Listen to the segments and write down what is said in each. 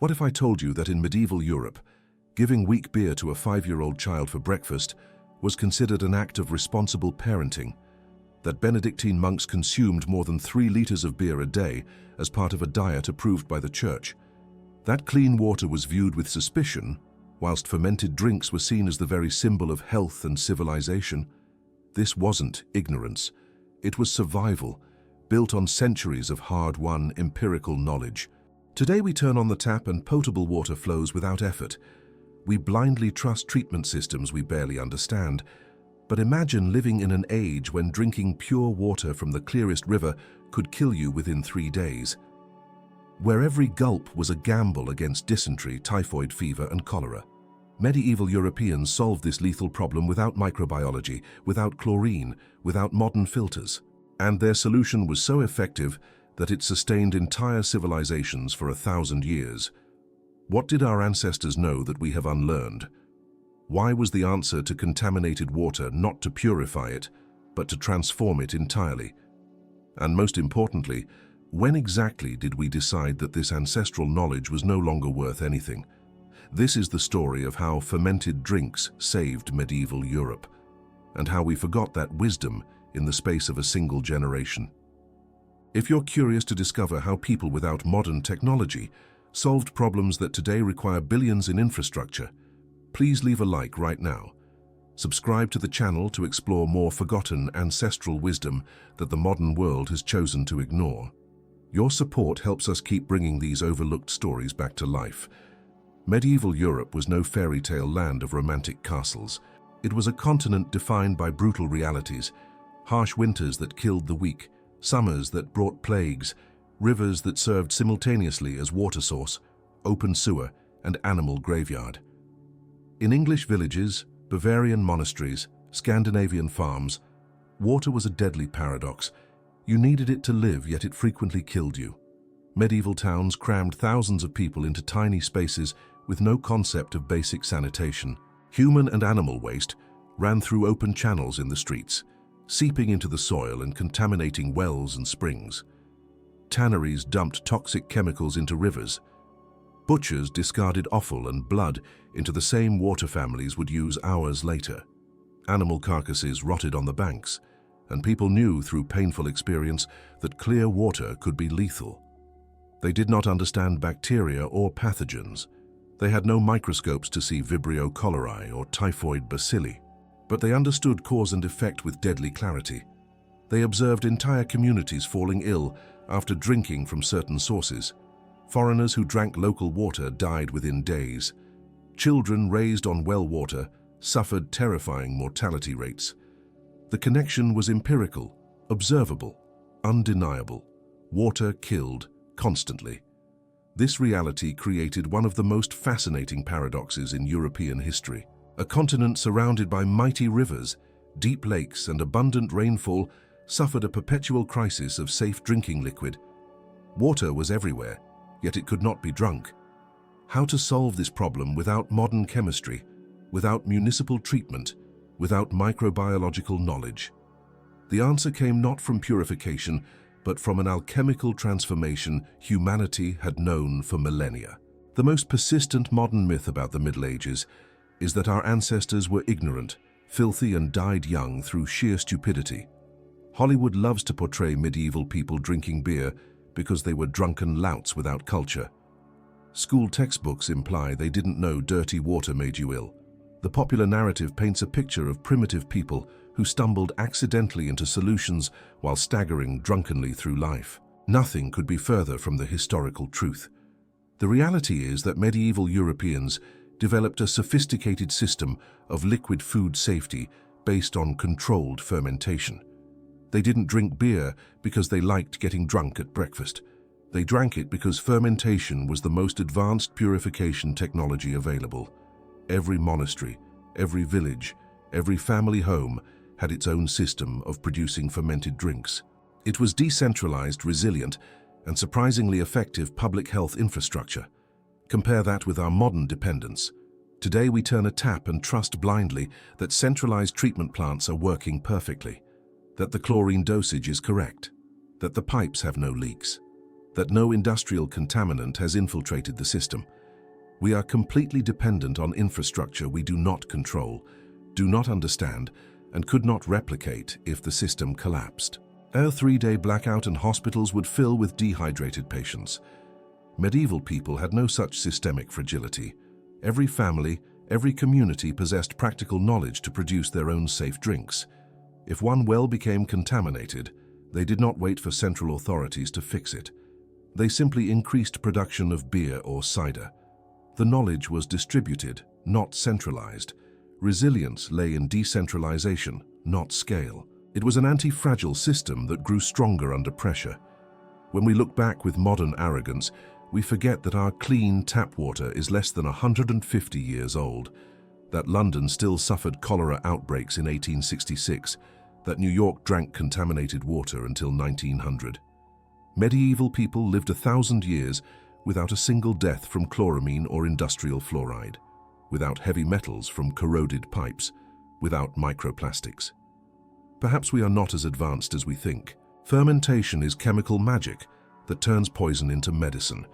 What if I told you that in medieval Europe, giving weak beer to a 5-year-old child for breakfast was considered an act of responsible parenting, that Benedictine monks consumed more than 3 liters of beer a day as part of a diet approved by the church, that clean water was viewed with suspicion, whilst fermented drinks were seen as the very symbol of health and civilization? This wasn't ignorance, it was survival, built on centuries of hard-won empirical knowledge. Today we turn on the tap and potable water flows without effort. We blindly trust treatment systems we barely understand. But imagine living in an age when drinking pure water from the clearest river could kill you within 3 days. Where every gulp was a gamble against dysentery, typhoid fever and cholera. Medieval Europeans solved this lethal problem without microbiology, without chlorine, without modern filters. And their solution was so effective that it sustained entire civilizations for 1,000 years. What did our ancestors know that we have unlearned? Why was the answer to contaminated water not to purify it, but to transform it entirely? And most importantly, when exactly did we decide that this ancestral knowledge was no longer worth anything? This is the story of how fermented drinks saved medieval Europe, and how we forgot that wisdom in the space of a single generation. If you're curious to discover how people without modern technology solved problems that today require billions in infrastructure, please leave a like right now. Subscribe to the channel to explore more forgotten ancestral wisdom that the modern world has chosen to ignore. Your support helps us keep bringing these overlooked stories back to life. Medieval Europe was no fairy tale land of romantic castles. It was a continent defined by brutal realities, harsh winters that killed the weak, summers that brought plagues, rivers that served simultaneously as water source, open sewer, and animal graveyard. In English villages, Bavarian monasteries, Scandinavian farms, water was a deadly paradox. You needed it to live, yet it frequently killed you. Medieval towns crammed thousands of people into tiny spaces with no concept of basic sanitation. Human and animal waste ran through open channels in the streets, seeping into the soil and contaminating wells and springs. Tanneries dumped toxic chemicals into rivers. Butchers discarded offal and blood into the same water families would use hours later. Animal carcasses rotted on the banks, and people knew through painful experience that clear water could be lethal. They did not understand bacteria or pathogens. They had no microscopes to see Vibrio cholerae or typhoid bacilli, but they understood cause and effect with deadly clarity. They observed entire communities falling ill after drinking from certain sources. Foreigners who drank local water died within days. Children raised on well water suffered terrifying mortality rates. The connection was empirical, observable, undeniable. Water killed constantly. This reality created one of the most fascinating paradoxes in European history. A continent surrounded by mighty rivers, deep lakes, and abundant rainfall suffered a perpetual crisis of safe drinking liquid. Water was everywhere, yet it could not be drunk. How to solve this problem without modern chemistry, without municipal treatment, without microbiological knowledge? The answer came not from purification, but from an alchemical transformation humanity had known for millennia. The most persistent modern myth about the Middle Ages is that our ancestors were ignorant, filthy, and died young through sheer stupidity. Hollywood loves to portray medieval people drinking beer because they were drunken louts without culture. School textbooks imply they didn't know dirty water made you ill. The popular narrative paints a picture of primitive people who stumbled accidentally into solutions while staggering drunkenly through life. Nothing could be further from the historical truth. The reality is that medieval Europeans developed a sophisticated system of liquid food safety based on controlled fermentation. They didn't drink beer because they liked getting drunk at breakfast. They drank it because fermentation was the most advanced purification technology available. Every monastery, every village, every family home had its own system of producing fermented drinks. It was decentralized, resilient, and surprisingly effective public health infrastructure. Compare that with our modern dependence. Today we turn a tap and trust blindly that centralized treatment plants are working perfectly, that the chlorine dosage is correct, that the pipes have no leaks. that no industrial contaminant has infiltrated the system. We are completely dependent on infrastructure we do not control, do not understand, and could not replicate if the system collapsed. A 3-day blackout and hospitals would fill with dehydrated patients. Medieval people had no such systemic fragility. Every family, every community possessed practical knowledge to produce their own safe drinks. If one well became contaminated, they did not wait for central authorities to fix it. They simply increased production of beer or cider. The knowledge was distributed, not centralized. Resilience lay in decentralization, not scale. It was an anti-fragile system that grew stronger under pressure. When we look back with modern arrogance, we forget that our clean tap water is less than 150 years old, that London still suffered cholera outbreaks in 1866, that New York drank contaminated water until 1900. Medieval people lived 1,000 years without a single death from chloramine or industrial fluoride, without heavy metals from corroded pipes, without microplastics. Perhaps we are not as advanced as we think. Fermentation is chemical magic that turns poison into medicine.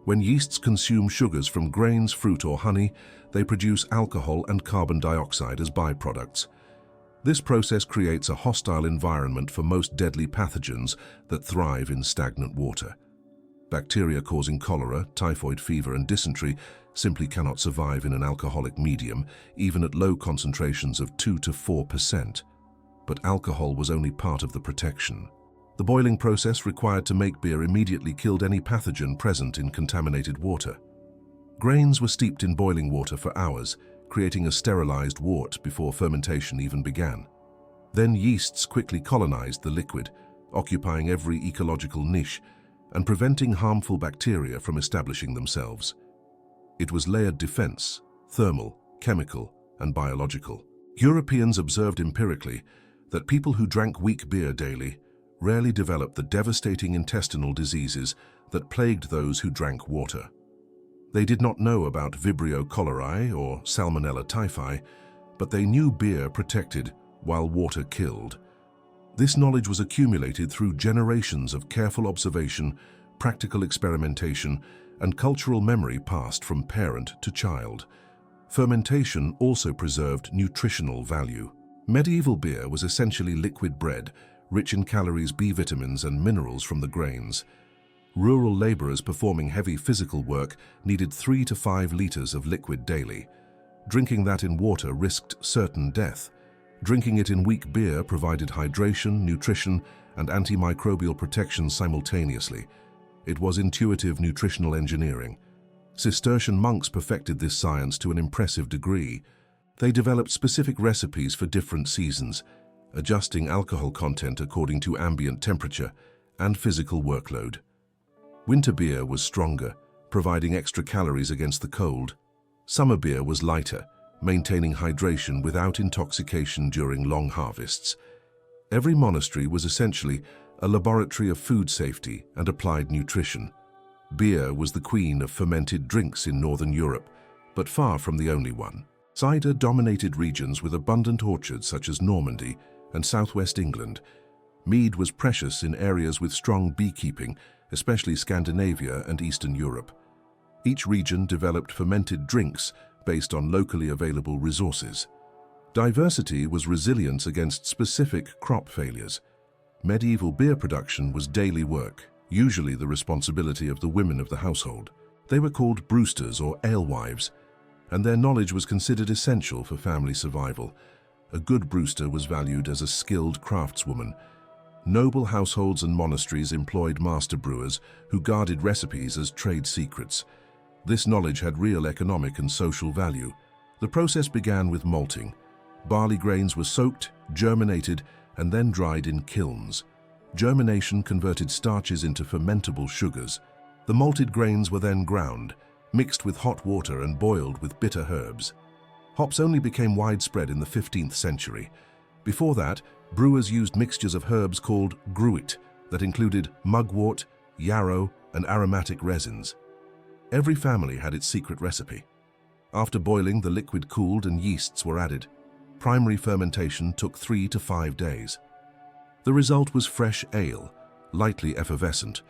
When yeasts consume sugars from grains, fruit, or honey, they produce alcohol and carbon dioxide as byproducts. This process creates a hostile environment for most deadly pathogens that thrive in stagnant water. Bacteria causing cholera, typhoid fever, and dysentery simply cannot survive in an alcoholic medium, even at low concentrations of 2 to 4%. But alcohol was only part of the protection. The boiling process required to make beer immediately killed any pathogen present in contaminated water. Grains were steeped in boiling water for hours, creating a sterilized wort before fermentation even began. Then yeasts quickly colonized the liquid, occupying every ecological niche and preventing harmful bacteria from establishing themselves. It was layered defense, thermal, chemical, and biological. Europeans observed empirically that people who drank weak beer daily rarely developed the devastating intestinal diseases that plagued those who drank water. They did not know about Vibrio cholerae or Salmonella typhi, but they knew beer protected while water killed. This knowledge was accumulated through generations of careful observation, practical experimentation, and cultural memory passed from parent to child. Fermentation also preserved nutritional value. Medieval beer was essentially liquid bread, rich in calories, B vitamins, and minerals from the grains. Rural laborers performing heavy physical work needed 3 to 5 liters of liquid daily. Drinking that in water risked certain death. Drinking it in weak beer provided hydration, nutrition, and antimicrobial protection simultaneously. It was intuitive nutritional engineering. Cistercian monks perfected this science to an impressive degree. They developed specific recipes for different seasons, adjusting alcohol content according to ambient temperature and physical workload. Winter beer was stronger, providing extra calories against the cold. Summer beer was lighter, maintaining hydration without intoxication during long harvests. Every monastery was essentially a laboratory of food safety and applied nutrition. Beer was the queen of fermented drinks in Northern Europe, but far from the only one. Cider dominated regions with abundant orchards such as Normandy and southwest England. Mead was precious in areas with strong beekeeping, especially Scandinavia and Eastern Europe. Each region developed fermented drinks based on locally available resources. Diversity was resilience against specific crop failures. Medieval beer production was daily work, usually the responsibility of the women of the household. They were called brewsters or alewives, and their knowledge was considered essential for family survival. A good brewster was valued as a skilled craftswoman. Noble households and monasteries employed master brewers who guarded recipes as trade secrets. This knowledge had real economic and social value. The process began with malting. Barley grains were soaked, germinated, and then dried in kilns. Germination converted starches into fermentable sugars. The malted grains were then ground, mixed with hot water and boiled with bitter herbs. Hops only became widespread in the 15th century. Before that, brewers used mixtures of herbs called gruit that included mugwort, yarrow, and aromatic resins. Every family had its secret recipe. After boiling, the liquid cooled and yeasts were added. Primary fermentation took 3 to 5 days. The result was fresh ale, lightly effervescent.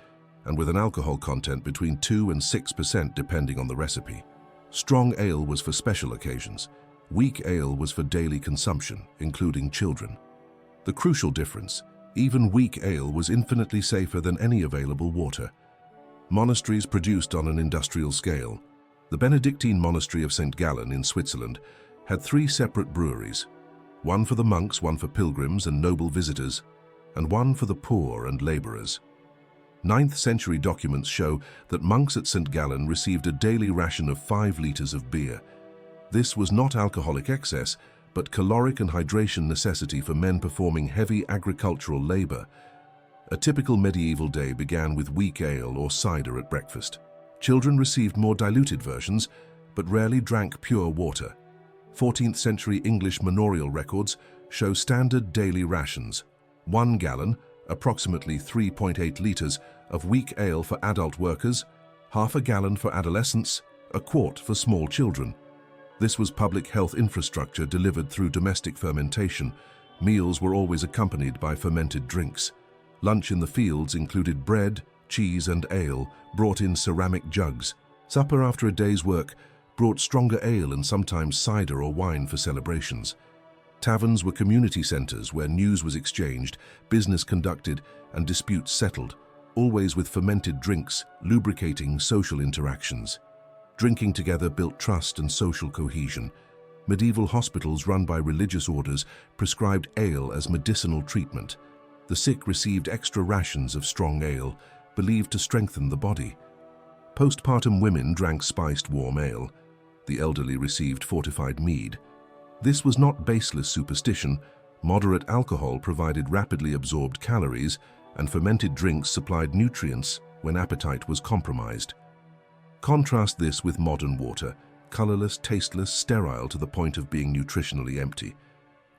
and with an alcohol content between 2 and 6% depending on the recipe. Strong ale was for special occasions. Weak ale was for daily consumption, including children. The crucial difference: even weak ale was infinitely safer than any available water. Monasteries produced on an industrial scale. The Benedictine monastery of St. Gallen in Switzerland had 3 separate breweries, one for the monks, one for pilgrims and noble visitors, and one for the poor and laborers. 9th century documents show that monks at St. Gallen received a daily ration of 5 litres of beer. This was not alcoholic excess, but caloric and hydration necessity for men performing heavy agricultural labour. A typical medieval day began with weak ale or cider at breakfast. Children received more diluted versions, but rarely drank pure water. 14th century English manorial records show standard daily rations: 1 gallon, approximately 3.8 litres, of weak ale for adult workers, half a gallon for adolescents, a quart for small children. This was public health infrastructure delivered through domestic fermentation. Meals were always accompanied by fermented drinks. Lunch in the fields included bread, cheese and ale, brought in ceramic jugs. Supper after a day's work brought stronger ale and sometimes cider or wine for celebrations. Taverns were community centres where news was exchanged, business conducted and disputes settled, always with fermented drinks, lubricating social interactions. Drinking together built trust and social cohesion. Medieval hospitals run by religious orders prescribed ale as medicinal treatment. The sick received extra rations of strong ale, believed to strengthen the body. Postpartum women drank spiced warm ale. The elderly received fortified mead. This was not baseless superstition. Moderate alcohol provided rapidly absorbed calories, and fermented drinks supplied nutrients when appetite was compromised. Contrast this with modern water, colorless, tasteless, sterile to the point of being nutritionally empty.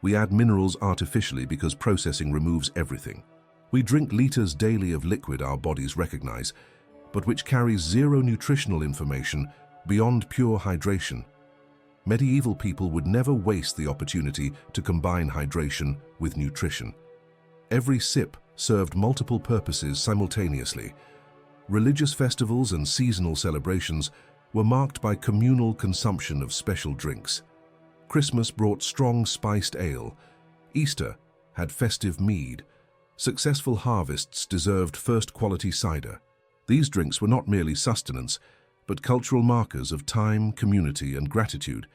We add minerals artificially because processing removes everything. We drink liters daily of liquid our bodies recognize, but which carries zero nutritional information beyond pure hydration. Medieval people would never waste the opportunity to combine hydration with nutrition. Every sip served multiple purposes simultaneously. Religious festivals and seasonal celebrations were marked by communal consumption of special drinks. Christmas brought strong spiced ale. Easter had festive mead. Successful harvests deserved first-quality cider. These drinks were not merely sustenance, but cultural markers of time, community, and gratitude.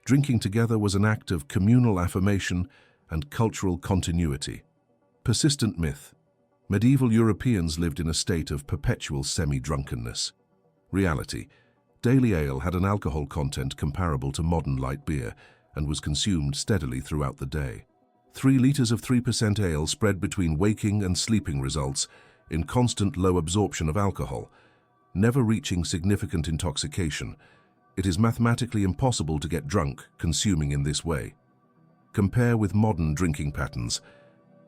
Drinking together was an act of communal affirmation and cultural continuity. Persistent myth. Medieval Europeans lived in a state of perpetual semi-drunkenness. Reality. Daily ale had an alcohol content comparable to modern light beer and was consumed steadily throughout the day. 3 litres of 3% ale spread between waking and sleeping results in constant low absorption of alcohol, never reaching significant intoxication. It is mathematically impossible to get drunk consuming in this way. Compare with modern drinking patterns.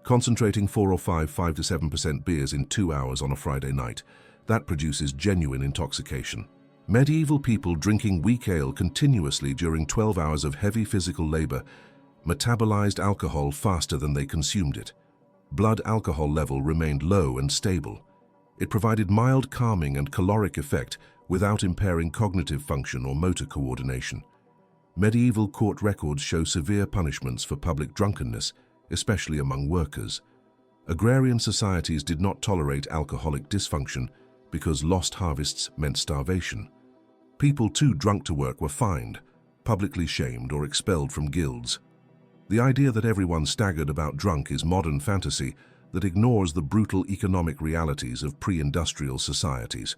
Concentrating 4 or 5 to 7% beers in 2 hours on a Friday night, that produces genuine intoxication. Medieval people drinking weak ale continuously during 12 hours of heavy physical labor metabolized alcohol faster than they consumed it. Blood alcohol level remained low and stable. It provided mild calming and caloric effect without impairing cognitive function or motor coordination. Medieval court records show severe punishments for public drunkenness, especially among workers. Agrarian societies did not tolerate alcoholic dysfunction because lost harvests meant starvation. People too drunk to work were fined, publicly shamed or expelled from guilds. The idea that everyone staggered about drunk is modern fantasy that ignores the brutal economic realities of pre-industrial societies.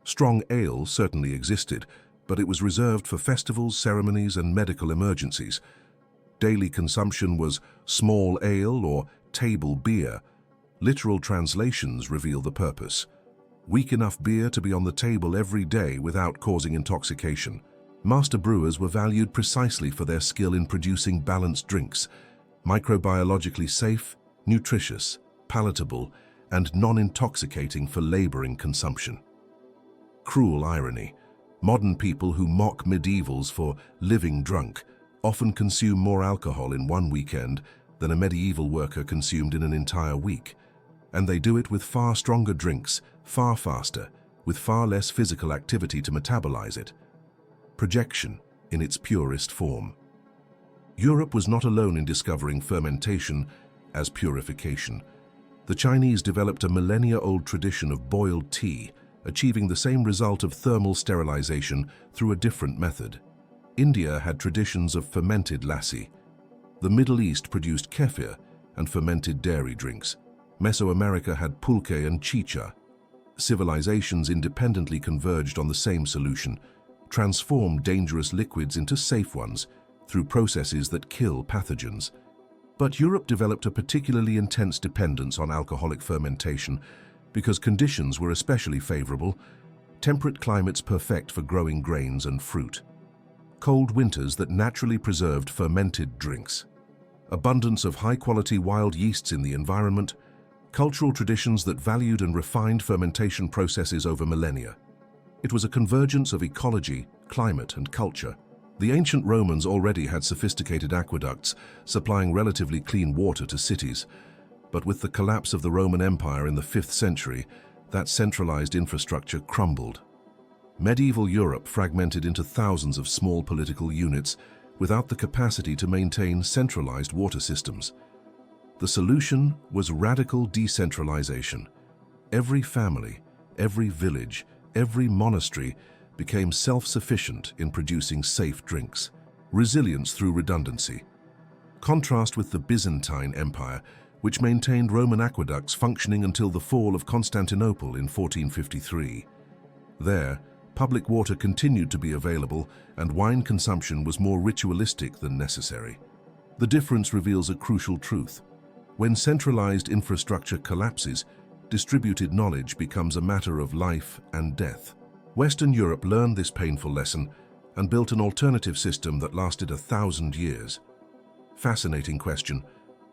Strong ale certainly existed, but it was reserved for festivals, ceremonies, and medical emergencies. Daily consumption was small ale or table beer. Literal translations reveal the purpose. Weak enough beer to be on the table every day without causing intoxication. Master brewers were valued precisely for their skill in producing balanced drinks, microbiologically safe, nutritious, palatable, and non-intoxicating for laboring consumption. Cruel irony. Modern people who mock medievals for living drunk often consume more alcohol in one weekend than a medieval worker consumed in an entire week, and they do it with far stronger drinks far faster, with far less physical activity to metabolize it. Projection in its purest form. Europe was not alone in discovering fermentation as purification. The Chinese developed a millennia-old tradition of boiled tea, achieving the same result of thermal sterilization through a different method. India had traditions of fermented lassi. The Middle East produced kefir and fermented dairy drinks. Mesoamerica had pulque and chicha. Civilizations independently converged on the same solution: transform dangerous liquids into safe ones through processes that kill pathogens. But Europe developed a particularly intense dependence on alcoholic fermentation because conditions were especially favorable: temperate climates perfect for growing grains and fruit, cold winters that naturally preserved fermented drinks, abundance of high-quality wild yeasts in the environment, cultural traditions that valued and refined fermentation processes over millennia. It was a convergence of ecology, climate, and culture. The ancient Romans already had sophisticated aqueducts, supplying relatively clean water to cities. But with the collapse of the Roman Empire in the 5th century, that centralized infrastructure crumbled. Medieval Europe fragmented into thousands of small political units without the capacity to maintain centralized water systems. The solution was radical decentralization. Every family, every village, every monastery became self-sufficient in producing safe drinks. Resilience through redundancy. Contrast with the Byzantine Empire, which maintained Roman aqueducts functioning until the fall of Constantinople in 1453. There, public water continued to be available, and wine consumption was more ritualistic than necessary. The difference reveals a crucial truth. When centralized infrastructure collapses, distributed knowledge becomes a matter of life and death. Western Europe learned this painful lesson and built an alternative system that lasted 1,000 years. Fascinating question: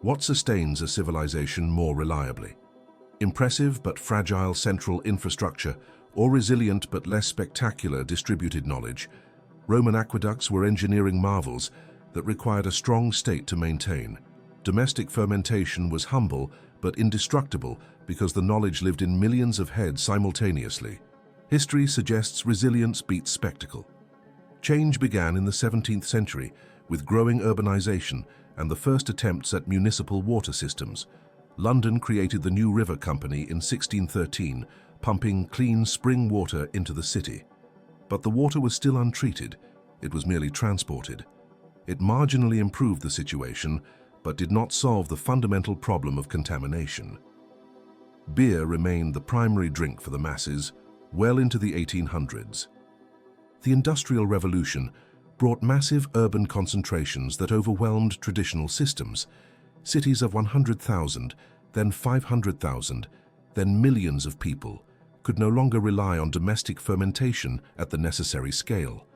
what sustains a civilization more reliably? Impressive but fragile central infrastructure, or resilient but less spectacular distributed knowledge? Roman aqueducts were engineering marvels that required a strong state to maintain. Domestic fermentation was humble but indestructible because the knowledge lived in millions of heads simultaneously. History suggests resilience beats spectacle. Change began in the 17th century with growing urbanization and the first attempts at municipal water systems. London created the New River Company in 1613, pumping clean spring water into the city. But the water was still untreated. It was merely transported. It marginally improved the situation, but did not solve the fundamental problem of contamination. Beer remained the primary drink for the masses well into the 1800s. The Industrial Revolution brought massive urban concentrations that overwhelmed traditional systems. Cities of 100,000, then 500,000, then millions of people could no longer rely on domestic fermentation at the necessary scale.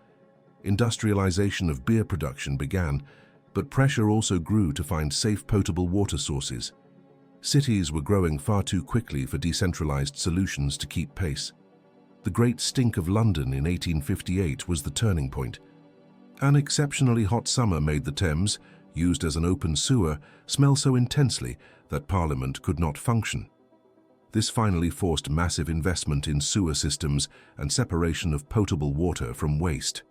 Industrialization of beer production began, but pressure also grew to find safe potable water sources. Cities were growing far too quickly for decentralized solutions to keep pace. The Great Stink of London in 1858 was the turning point. An exceptionally hot summer made the Thames, used as an open sewer, smell so intensely that Parliament could not function. This finally forced massive investment in sewer systems and separation of potable water from waste.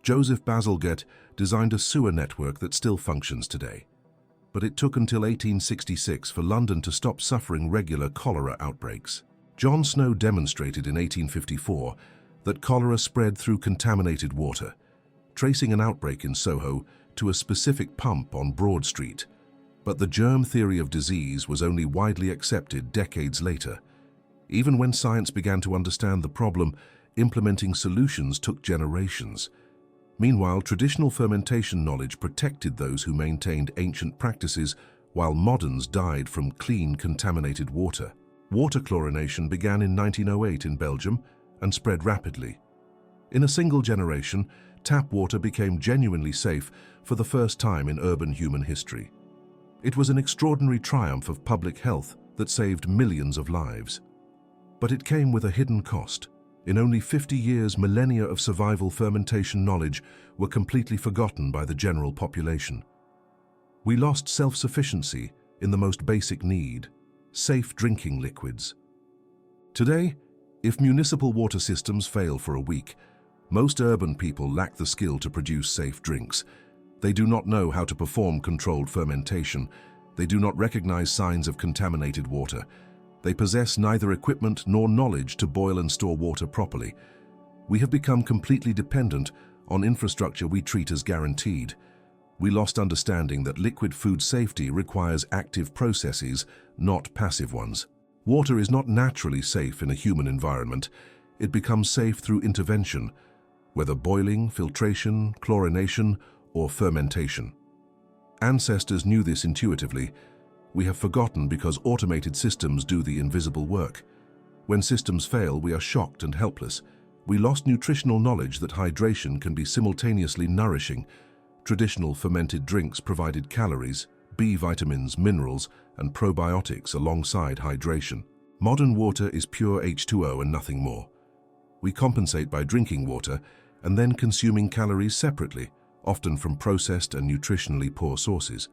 Joseph Bazalgette designed a sewer network that still functions today. But it took until 1866 for London to stop suffering regular cholera outbreaks. John Snow demonstrated in 1854 that cholera spread through contaminated water, tracing an outbreak in Soho to a specific pump on Broad Street. But the germ theory of disease was only widely accepted decades later. Even when science began to understand the problem, implementing solutions took generations. Meanwhile, traditional fermentation knowledge protected those who maintained ancient practices, while moderns died from clean, contaminated water. Water chlorination began in 1908 in Belgium and spread rapidly. In a single generation, tap water became genuinely safe for the first time in urban human history. It was an extraordinary triumph of public health that saved millions of lives. But it came with a hidden cost. In only 50 years, millennia of survival fermentation knowledge were completely forgotten by the general population. We lost self-sufficiency in the most basic need: safe drinking liquids. Today, if municipal water systems fail for a week, most urban people lack the skill to produce safe drinks. They do not know how to perform controlled fermentation. They do not recognize signs of contaminated water. They possess neither equipment nor knowledge to boil and store water properly. We have become completely dependent on infrastructure we treat as guaranteed. We lost understanding that liquid food safety requires active processes, not passive ones. Water is not naturally safe in a human environment. It becomes safe through intervention, whether boiling, filtration, chlorination, or fermentation. Ancestors knew this intuitively. We have forgotten because automated systems do the invisible work. When systems fail, we are shocked and helpless. We lost nutritional knowledge that hydration can be simultaneously nourishing. Traditional fermented drinks provided calories, B vitamins, minerals, and probiotics alongside hydration. Modern water is pure H2O and nothing more. We compensate by drinking water and then consuming calories separately, often from processed and nutritionally poor sources.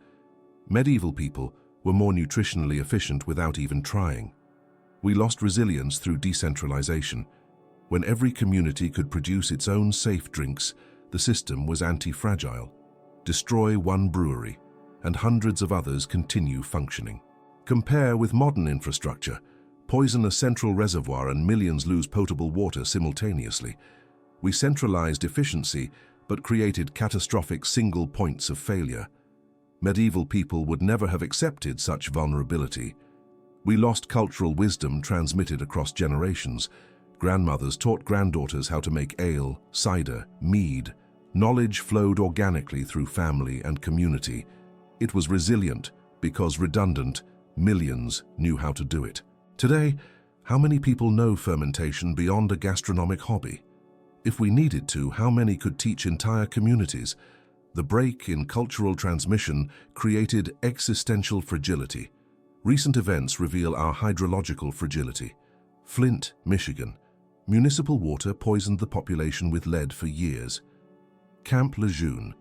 Medieval people were more nutritionally efficient without even trying. We lost resilience through decentralization. When every community could produce its own safe drinks, the system was anti-fragile. Destroy one brewery, and hundreds of others continue functioning. Compare with modern infrastructure. Poison a central reservoir and millions lose potable water simultaneously. We centralized efficiency, but created catastrophic single points of failure. Medieval people would never have accepted such vulnerability. We lost cultural wisdom transmitted across generations. Grandmothers taught granddaughters how to make ale, cider, mead. Knowledge flowed organically through family and community. It was resilient because redundant. Millions knew how to do it. Today, how many people know fermentation beyond a gastronomic hobby? If we needed to, how many could teach entire communities? The break in cultural transmission created existential fragility. Recent events reveal our hydrological fragility. Flint, Michigan. Municipal water poisoned the population with lead for years. Camp Lejeune.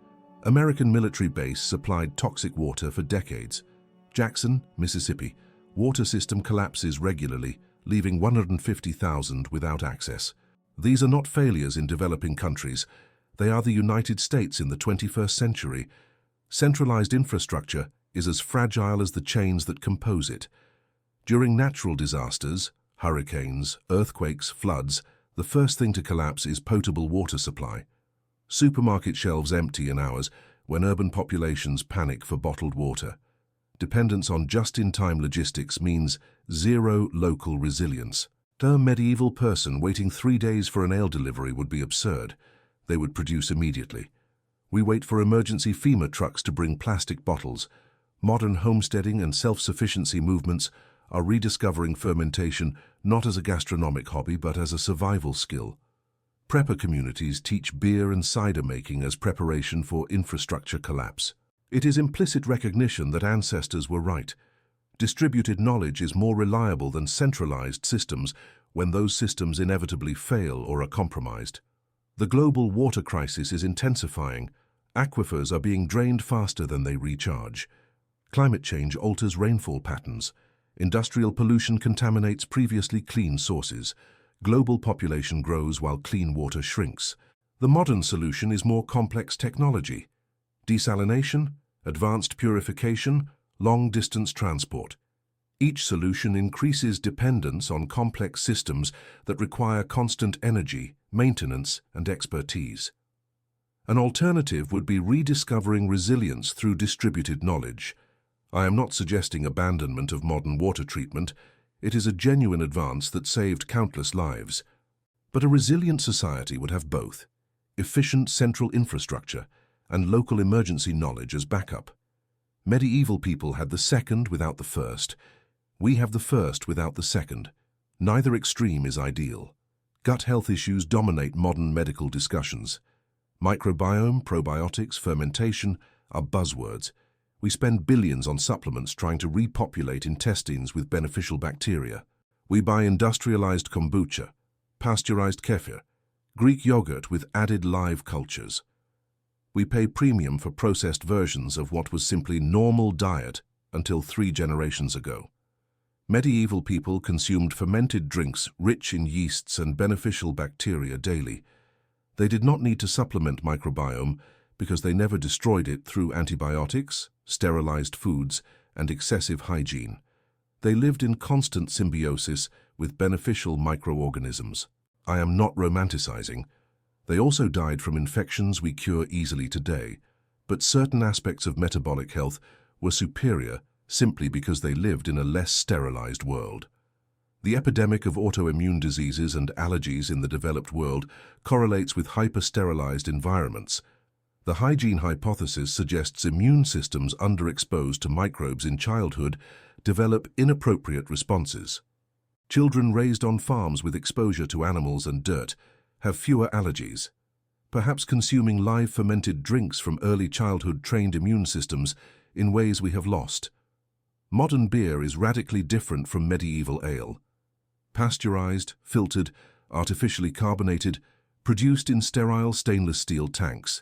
American military base supplied toxic water for decades. Jackson, Mississippi. Water system collapses regularly, leaving 150,000 without access. These are not failures in developing countries. They are the United States in the 21st century. Centralized infrastructure is as fragile as the chains that compose it. During natural disasters, hurricanes, earthquakes, floods, the first thing to collapse is potable water supply. Supermarket shelves empty in hours when urban populations panic for bottled water. Dependence on just-in-time logistics means zero local resilience. A medieval person waiting 3 days for an ale delivery would be absurd. They would produce immediately. We wait for emergency FEMA trucks to bring plastic bottles. Modern homesteading and self-sufficiency movements are rediscovering fermentation not as a gastronomic hobby but as a survival skill. Prepper communities teach beer and cider making as preparation for infrastructure collapse. It is implicit recognition that ancestors were right. Distributed knowledge is more reliable than centralized systems when those systems inevitably fail or are compromised. The global water crisis is intensifying. Aquifers are being drained faster than they recharge. Climate change alters rainfall patterns. Industrial pollution contaminates previously clean sources. Global population grows while clean water shrinks. The modern solution is more complex technology. Desalination, advanced purification, long-distance transport. Each solution increases dependence on complex systems that require constant energy, maintenance, and expertise. An alternative would be rediscovering resilience through distributed knowledge. I am not suggesting abandonment of modern water treatment. It is a genuine advance that saved countless lives. But a resilient society would have both: efficient central infrastructure and local emergency knowledge as backup. Medieval people had the second without the first. We have the first without the second. Neither extreme is ideal. Gut health issues dominate modern medical discussions. Microbiome, probiotics, fermentation are buzzwords. We spend billions on supplements trying to repopulate intestines with beneficial bacteria. We buy industrialized kombucha, pasteurized kefir, Greek yogurt with added live cultures. We pay premium for processed versions of what was simply normal diet until 3 generations ago. Medieval people consumed fermented drinks rich in yeasts and beneficial bacteria daily. They did not need to supplement microbiome because they never destroyed it through antibiotics, sterilized foods, and excessive hygiene. They lived in constant symbiosis with beneficial microorganisms. I am not romanticizing. They also died from infections we cure easily today, but certain aspects of metabolic health were superior simply because they lived in a less sterilized world. The epidemic of autoimmune diseases and allergies in the developed world correlates with hyper-sterilized environments. The hygiene hypothesis suggests immune systems underexposed to microbes in childhood develop inappropriate responses. Children raised on farms with exposure to animals and dirt have fewer allergies. Perhaps consuming live fermented drinks from early childhood trained immune systems in ways we have lost. Modern beer is radically different from medieval ale. Pasteurized, filtered, artificially carbonated, produced in sterile stainless steel tanks,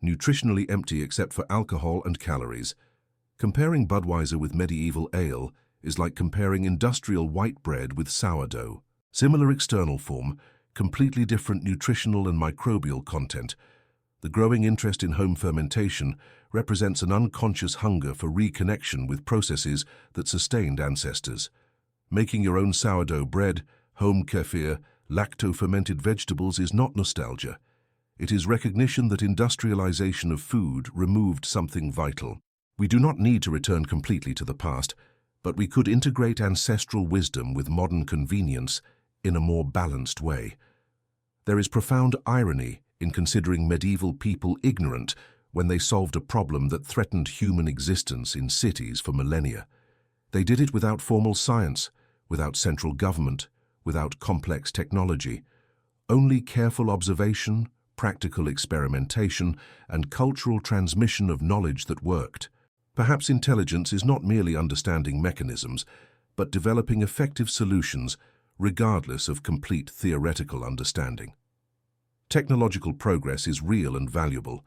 nutritionally empty except for alcohol and calories. Comparing Budweiser with medieval ale is like comparing industrial white bread with sourdough. Similar external form, completely different nutritional and microbial content. The growing interest in home fermentation represents an unconscious hunger for reconnection with processes that sustained ancestors. Making your own sourdough bread, home kefir, lacto-fermented vegetables is not nostalgia. It is recognition that industrialization of food removed something vital. We do not need to return completely to the past, but we could integrate ancestral wisdom with modern convenience in a more balanced way. There is profound irony in considering medieval people ignorant when they solved a problem that threatened human existence in cities for millennia. They did it without formal science, without central government, without complex technology. Only careful observation, practical experimentation, and cultural transmission of knowledge that worked. Perhaps intelligence is not merely understanding mechanisms, but developing effective solutions regardless of complete theoretical understanding. Technological progress is real and valuable.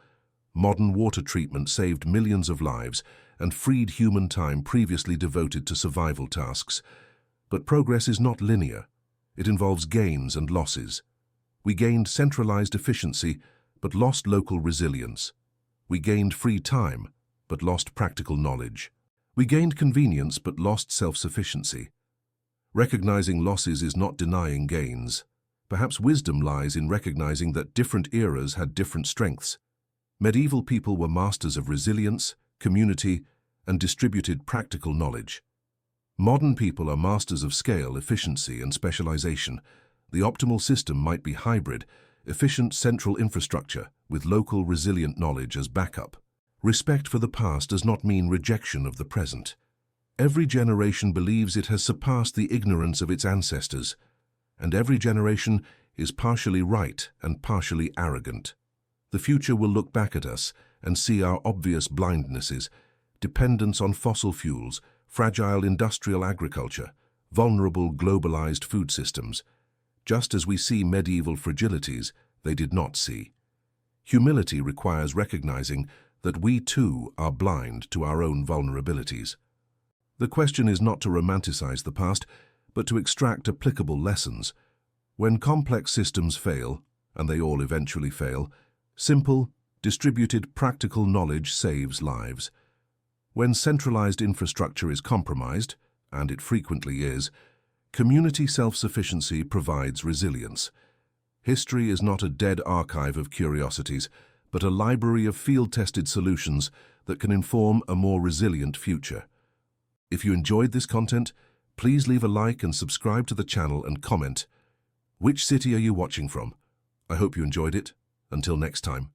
Modern water treatment saved millions of lives and freed human time previously devoted to survival tasks. But progress is not linear. It involves gains and losses. We gained centralized efficiency, but lost local resilience. We gained free time, but lost practical knowledge. We gained convenience, but lost self-sufficiency. Recognizing losses is not denying gains. Perhaps wisdom lies in recognizing that different eras had different strengths. Medieval people were masters of resilience, community, and distributed practical knowledge. Modern people are masters of scale, efficiency, and specialization. The optimal system might be hybrid, efficient central infrastructure with local resilient knowledge as backup. Respect for the past does not mean rejection of the present. Every generation believes it has surpassed the ignorance of its ancestors, and every generation is partially right and partially arrogant. The future will look back at us and see our obvious blindnesses, dependence on fossil fuels, fragile industrial agriculture, vulnerable globalized food systems. Just as we see medieval fragilities, they did not see. Humility requires recognizing that we too are blind to our own vulnerabilities. The question is not to romanticize the past, but to extract applicable lessons. When complex systems fail, and they all eventually fail, simple, distributed, practical knowledge saves lives. When centralized infrastructure is compromised, and it frequently is, community self-sufficiency provides resilience. History is not a dead archive of curiosities, but a library of field-tested solutions that can inform a more resilient future. If you enjoyed this content, please leave a like and subscribe to the channel and comment. Which city are you watching from? I hope you enjoyed it. Until next time.